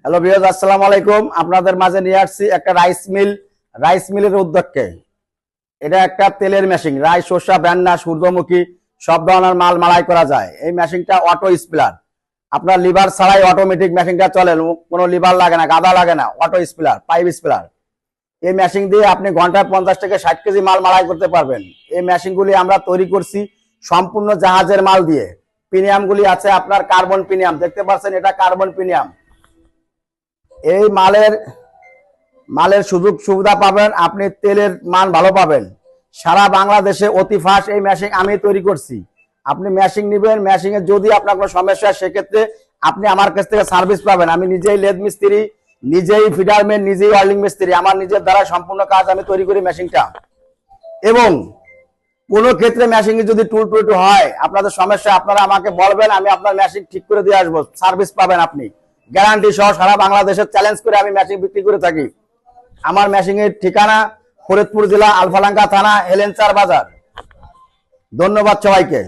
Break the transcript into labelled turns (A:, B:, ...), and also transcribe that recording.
A: Hello viewers, আসসালামু আলাইকুম। আপনাদের মাঝে নিয়ে আসছি একটা রাইস মিলের উদ্যোগকে। এটা একটা তেলের মেশিন, রাইস, শস্য, ভেন্না, সূর্যমুখী সব ধরনের মাল মালাই করা যায়। এই মেশিনটা অটো স্পিলার, আপনার লিভার ছাড়াই অটোমেটিক মেশিনটা চলে, কোনো লিভার লাগে না, গাদা লাগে না, অটো স্পিলার, পাইপ স্পিলার। এই মেশিন দিয়ে আপনি ঘন্টায় 50 থেকে 60 কেজি মাল মালাই করতে পারবেন। এই মেশিনগুলি আমরা তৈরি করছি সম্পূর্ণ জাহাজের মাল দিয়ে। প্রিমিয়ামগুলি আছে আপনার কার্বন প্রিমিয়াম, দেখতে পাচ্ছেন এটা কার্বন প্রিমিয়াম। এই মালের সুযোগ সুবিধা পাবেন, আপনি তেলের মান ভালো পাবেন। সারা বাংলাদেশে অতি ফাস্ট এই মেশিন আমি তৈরি করছি। আপনি মেশিন নেবেন, মেশিনে যদি আপনার কোনো সমস্যা হয় সেক্ষেত্রে আপনি আমার কাছ থেকে সার্ভিস পাবেন। আমি নিজেই লেদ মিস্ত্রি, নিজেই ফিডারম্যান, নিজেই ওয়েল্ডিং মিস্ত্রি। আমার নিজের দ্বারা সম্পূর্ণ কাজ আমি তৈরি করি মেশিনটা। এবং কোনো ক্ষেত্রে মেশিনে যদি টুল হয়, আপনাদের সমস্যা, আপনারা আমাকে বলবেন, আমি আপনার মেশিন ঠিক করে দিয়ে আসবো। সার্ভিস পাবেন আপনি গ্যারান্টি সহ। সারা বাংলাদেশের চ্যালেঞ্জ করে আমি মেশিন বিক্রি করে থাকি। আমার মেশিনের ঠিকানা ফরিদপুর জেলা, আলফালাঙ্গা থানা, হেলেঞ্চার বাজার। ধন্যবাদ সবাইকে।